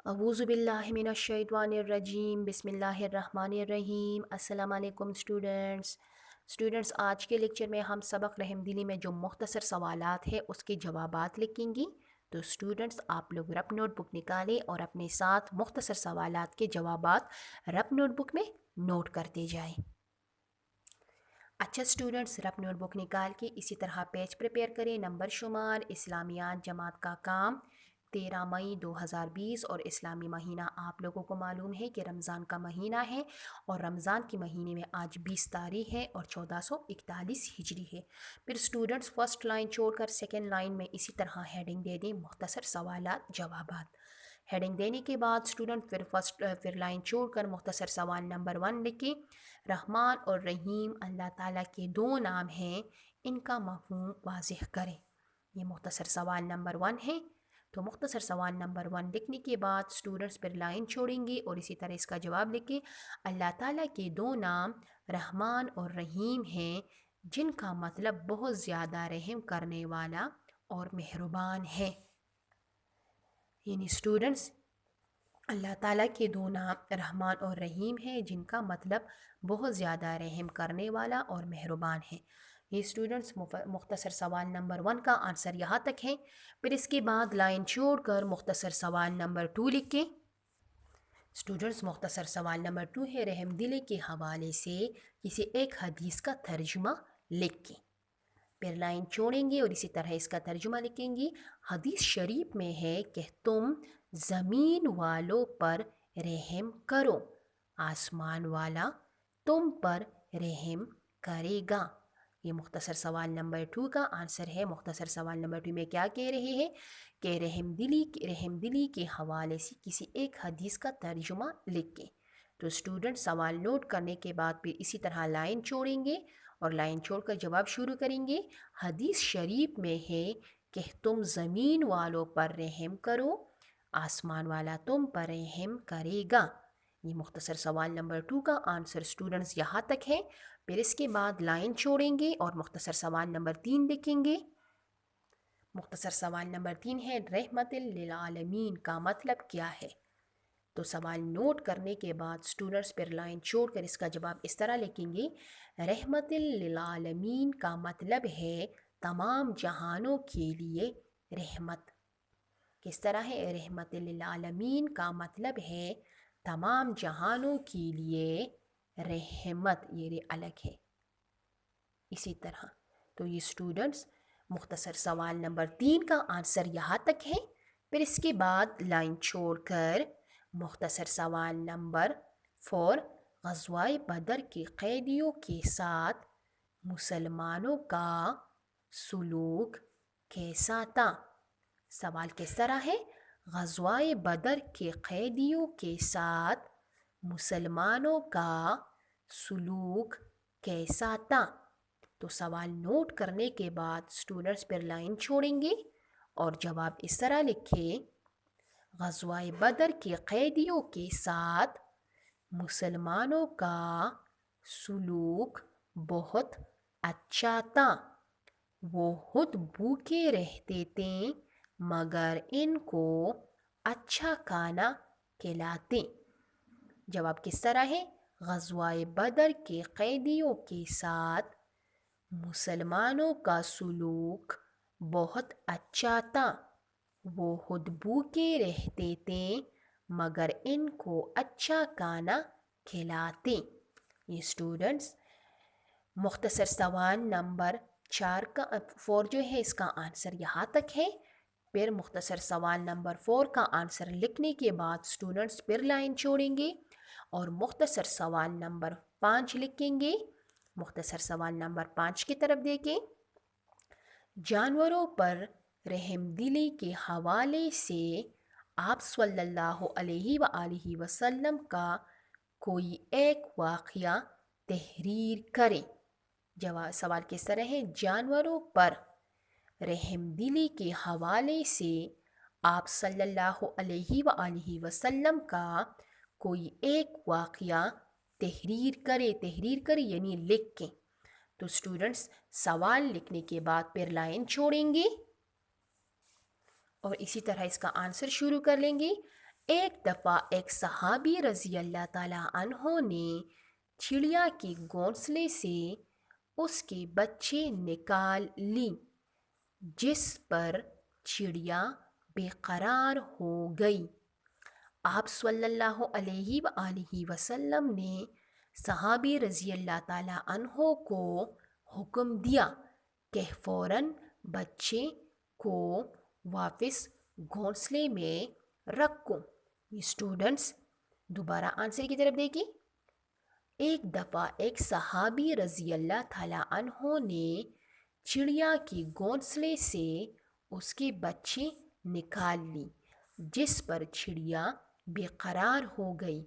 अऊज़ु बिल्लाहि मिनश्शैतानिर्रजीम बिस्मिल्लाहिर्रहमानिर्रहीम। अस्सलाम वालेकुम स्टूडेंट्स, आज के लेक्चर में हम सबक रहमदिली में जो मुख्तसर सवालात है उसके जवाबात लिखेंगे। तो स्टूडेंट्स, आप लोग रफ नोटबुक निकालें और अपने साथ मुख्तसर सवालात के जवाबात रफ नोटबुक में नोट करते जाएं। अच्छा स्टूडेंट्स, रफ नोटबुक निकाल के इसी तरह पेज प्रिपेयर करें। नंबर शुमार इस्लामियात जमात का काम 13 मई 2020 और इस्लामी महीना आप लोगों को मालूम है कि रमज़ान का महीना है और रमज़ान के महीने में आज 20 तारीख है और 1441 हिजरी है। फिर स्टूडेंट्स, फर्स्ट लाइन छोड़कर सेकेंड लाइन में इसी तरह हेडिंग दे दें मुख्तसर सवालात जवाबात। हेडिंग देने के बाद स्टूडेंट फिर लाइन छोड़कर मुख्तसर सवाल नंबर 1 लिखें। रहमान और रहीम अल्लाह ताला के दो नाम हैं, इनका मफ़हूम वाज़ेह करें। ये मुख्तसर सवाल नंबर 1 है। तो मुख्तसर सवाल नंबर 1 लिखने के बाद स्टूडेंट्स फिर लाइन छोड़ेंगे और इसी तरह इसका जवाब लिखें। अल्लाह ताला के दो नाम रहमान और रहीम हैं, जिनका मतलब बहुत ज़्यादा रहम करने वाला और मेहरबान है। यानी स्टूडेंट्स, अल्लाह ताला के दो नाम रहमान और रहीम है, जिनका मतलब बहुत ज़्यादा रहम करने वाला और मेहरबान है। ये स्टूडेंट्स मुख्तसर सवाल नंबर 1 का आंसर यहाँ तक है। फिर इसके बाद लाइन छोड़कर मुख्तसर सवाल नंबर 2 लिखें। स्टूडेंट्स, मुख्तसर सवाल नंबर 2 है, रहमदिली के हवाले से किसी एक हदीस का तर्जुमा लिखें। फिर लाइन छोड़ेंगे और इसी तरह इसका तर्जुमा लिखेंगे। हदीस शरीफ में है कि तुम ज़मीन वालों पर रहम करो, आसमान वाला तुम पर रहम करेगा। ये मुख्तसर सवाल नंबर 2 का आंसर है। मुख्तसर सवाल नंबर 2 में क्या कह रहे हैं कि रहमदिली के हवाले से किसी एक हदीस का तर्जुमा लिखें। तो स्टूडेंट, सवाल नोट करने के बाद फिर इसी तरह लाइन छोड़ेंगे और लाइन छोड़कर जवाब शुरू करेंगे। हदीस शरीफ में है कि तुम ज़मीन वालों पर रहम करो, आसमान वाला तुम पर रहम करेगा। ये मुख्तसर सवाल नंबर 2 का आंसर स्टूडेंट्स यहाँ तक है। फिर इसके बाद लाइन छोड़ेंगे और मुख्तसर सवाल नंबर 3 लिखेंगे। मुख्तसर सवाल नंबर 3 है, रहमतुल लिल आलमीन का मतलब क्या है। तो सवाल नोट करने के बाद स्टूडेंट्स फिर लाइन छोड़कर इसका जवाब इस तरह लिखेंगे। रहमतुल लिल आलमीन का मतलब है तमाम जहानों के लिए रहमत। किस तरह है? रहमतुल लिल आलमीन का मतलब है तमाम जहानों के लिए रहमत। ये रे अलग है इसी तरह। तो ये स्टूडेंट्स मुख्तसर सवाल नंबर 3 का आंसर यहाँ तक है। फिर इसके बाद लाइन छोड़कर मुख्तसर सवाल नंबर 4, ग़ज़वाए बदर के क़ैदियों के साथ मुसलमानों का सुलूक कैसा था। सवाल किस तरह है? ग़ज़वाए बदर के क़ैदियों के साथ मुसलमानों का सुलूक कैसा था। तो सवाल नोट करने के बाद स्टूडेंट्स पर लाइन छोड़ेंगे और जवाब इस तरह लिखें। ग़ज़वाए बदर के क़ैदियों के साथ मुसलमानों का सुलूक बहुत अच्छा था। वो खुद भूखे रहते थे मगर इनको अच्छा खाना खिलाते। जवाब किस तरह है? ग़ज़वाए बदर के क़ैदियों के साथ मुसलमानों का सुलूक बहुत अच्छा था। वो खुद भूखे रहते थे मगर इनको अच्छा खाना खिलाते। ये स्टूडेंट्स मुख्तसर सवाल नंबर 4 जो है इसका आंसर यहाँ तक है। फिर मुख्तसर सवाल नंबर 4 का आंसर लिखने के बाद स्टूडेंट्स फिर लाइन छोड़ेंगे और मुख्तसर सवाल नंबर 5 लिखेंगे। मुख्तसर सवाल नंबर 5 की तरफ देखें। जानवरों पर रहमदिली के हवाले से आप सल्लल्लाहु अलैहि वसल्लम का कोई एक वाक़या तहरीर करें। जवाब सवाल किस तरह है? जानवरों पर रहमदिली के हवाले से आप सल्लल्लाहु अलैहि वसल्लम का कोई एक वाक़या तहरीर करे यानी लिख के। तो स्टूडेंट्स सवाल लिखने के बाद फिर लाइन छोड़ेंगे और इसी तरह इसका आंसर शुरू कर लेंगे। ایک دفعہ ایک صحابی رضی اللہ تعالیٰ عنہ نے چڑیا کے گھونسلے سے اس کے بچے نکال لی، جس پر چڑیا بے قرار ہو گئی۔ آپ صلی اللہ علیہ وآلہ وسلم نے صحابی رضی اللہ تعالیٰ عنہ کو حکم دیا کہ فوراً بچے کو واپس گھونسلے میں رکھو۔ یہ اسٹوڈنٹس دوبارہ آنسر کی طرف دیکھیں۔ ایک دفعہ ایک صحابی رضی اللہ تعالیٰ عنہ نے چڑیا کے گھونسلے سے اس کے بچے نکال لی، جس پر چڑیا بے قرار ہو گئی۔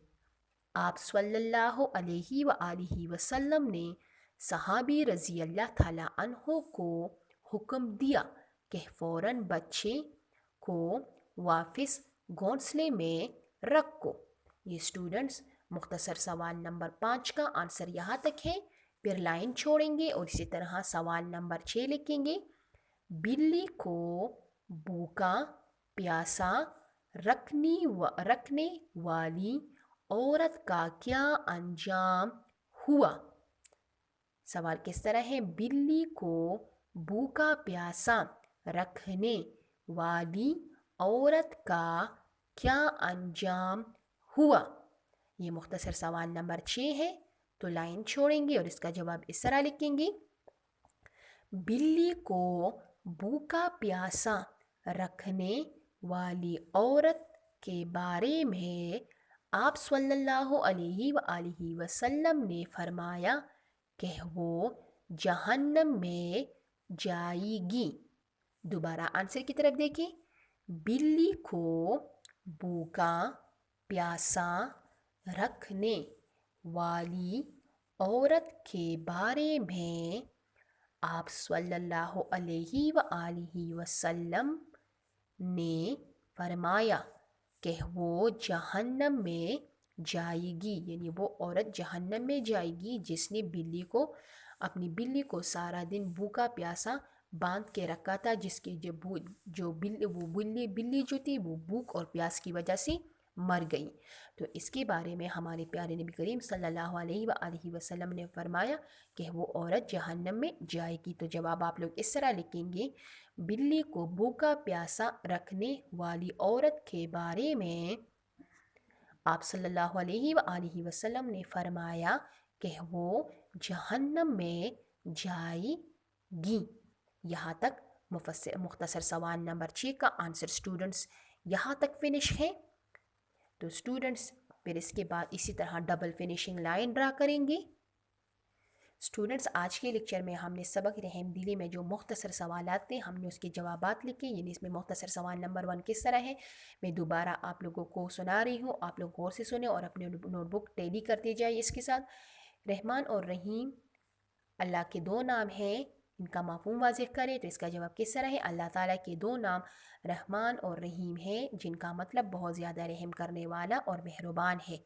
آپ صلی اللہ علیہ وآلہ وسلم نے صحابی رضی اللہ تعالیٰ عنہ کو حکم دیا کہ فوراً بچے کو واپس گھونسلے میں رکھو۔ یہ اسٹوڈنٹس مختصر سوال نمبر 5 کا آنسر یہاں تک ہے، پھر لائن چھوڑیں گے اور اسی طرح سوال نمبر 6 لکھیں گے۔ بلی کو بھوکا پیاسا رکھنے والی عورت کا کیا انجام ہوا؟ سوال کس طرح ہے؟ بلی کو بھوکا پیاسا رکھنے والی عورت کا کیا انجام ہوا؟ یہ مختصر سوال نمبر 6 ہے، تو لائن چھوڑیں گے اور اس کا جواب اس طرح لکھیں گے۔ بلی کو بھوکا پیاسا رکھنے والی عورت کے بارے میں آپ صلی اللہ علیہ وآلہ وسلم نے فرمایا کہ وہ جہنم میں جائے گی۔ دوبارہ آنسر کی طرف دیکھیں۔ بلی کو بھوکا پیاسا رکھنے والی عورت کے بارے میں آپ صلی اللہ علیہ وآلہ وسلم نے فرمایا کہ وہ جہنم میں جائے گی، یعنی وہ عورت جہنم میں جائے گی جس نے اپنی بلی کو سارا دن بھوکا پیاسا باندھ کے رکھا تھا، جس کی بلی جو تھی وہ بھوک اور پیاس کی وجہ سے مر گئی۔ تو اس کے بارے میں ہمارے پیارے نبی کریم صلی اللہ علیہ وآلہ وسلم نے فرمایا کہ وہ عورت جہنم میں جائے گی۔ تو جواب آپ لوگ اس طرح لکھیں گے، بلی کو بھوکا پیاسا رکھنے والی عورت کے بارے میں آپ صلی اللہ علیہ وآلہ وسلم نے فرمایا کہ وہ جہنم میں جائے گی۔ یہاں تک مختصر سوال نمبر 6 کا آنسر اسٹوڈنٹس یہاں تک فنش ہے۔ تو اسٹوڈنٹس پھر اس کے بعد اسی طرح ڈبل فنیشنگ لائن ڈرا کریں گے۔ اسٹوڈنٹس آج کے لیکچر میں ہم نے سبق رحم دلی میں جو مختصر سوالات تھے ہم نے اس کے جوابات لکھے، یعنی اس میں مختصر سوال نمبر 1 کس طرح ہے میں دوبارہ آپ لوگوں کو سنا رہی ہوں، آپ لوگ غور سے سنیں اور اپنے نوٹ بک ٹیلی کرتے جائیں۔ اس کے ساتھ رحمان اور رحیم اللہ کے 2 نام ہیں، ان کا مفہوم واضح کریں۔ تو اس کا جواب کس طرح ہے؟ اللہ تعالیٰ کے 2 نام رحمان اور رحیم ہیں، جن کا مطلب بہت زیادہ رحم کرنے والا اور مہربان ہے۔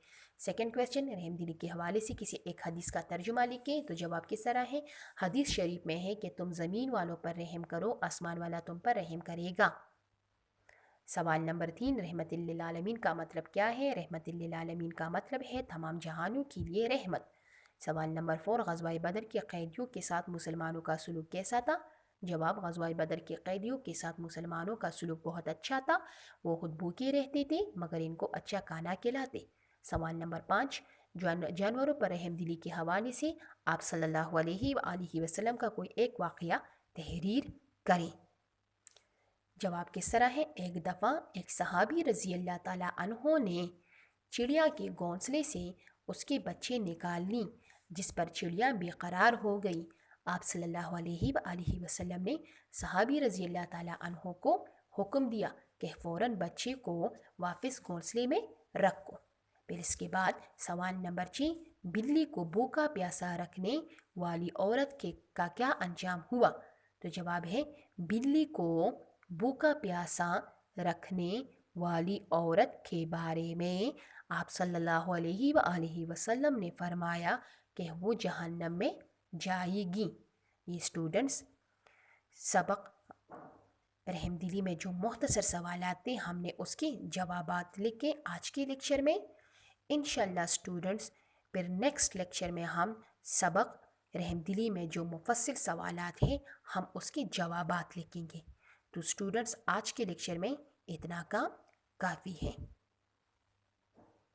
سیکنڈ کویسچن، رحم دلی کے حوالے سے کسی ایک حدیث کا ترجمہ لکھیں۔ تو جواب کس طرح ہے؟ حدیث شریف میں ہے کہ تم زمین والوں پر رحم کرو، آسمان والا تم پر رحم کرے گا۔ سوال نمبر 3، رحمت للعالمین کا مطلب کیا ہے؟ رحمت للعالمین کا مطلب ہے تمام جہانوں کے لیے رحمت۔ سوال نمبر 4، غزوہ بدر کے قیدیوں کے ساتھ مسلمانوں کا سلوک کیسا تھا؟ جواب، غزوہ بدر کے قیدیوں کے ساتھ مسلمانوں کا سلوک بہت اچھا تھا، وہ خود بھوکے رہتے تھے مگر ان کو اچھا کھانا کھلاتے۔ سوال نمبر 5، جانوروں پر رحم دلی کے حوالے سے آپ صلی اللہ علیہ وآلہ وسلم کا کوئی ایک واقعہ تحریر کریں۔ جواب کس طرح ہے؟ ایک دفعہ ایک صحابی رضی اللہ تعالیٰ عنہ نے چڑیا کے گھونسلے سے اس کے بچے نکال لی، جس پر چڑیا بے قرار ہو گئی۔ آپ صلی اللہ علیہ وآلہ وسلم نے صحابی رضی اللہ تعالیٰ عنہ کو حکم دیا کہ فوراً بچے کو واپس گھونسلے میں رکھو۔ پھر اس کے بعد سوال نمبر 6، بلی کو بھوکا پیاسا رکھنے والی عورت کا کیا انجام ہوا؟ تو جواب ہے، بلی کو بھوکا پیاسا رکھنے والی عورت کے بارے میں آپ صلی اللہ علیہ وآلہ وسلم نے فرمایا کہ وہ جہنم میں جائے گی۔ یہ اسٹوڈنٹس سبق رحم دلی میں جو مختصر سوالات تھے ہم نے اس کے جوابات لکھے آج کے لیکچر میں. انشاءاللہ اسٹوڈنٹس پھر نیکسٹ لیکچر میں ہم سبق رحم دلی میں جو مفصل سوالات ہیں ہم اس کے جوابات لکھیں گے. تو اسٹوڈنٹس آج کے لیکچر میں اتنا کام کافی ہے.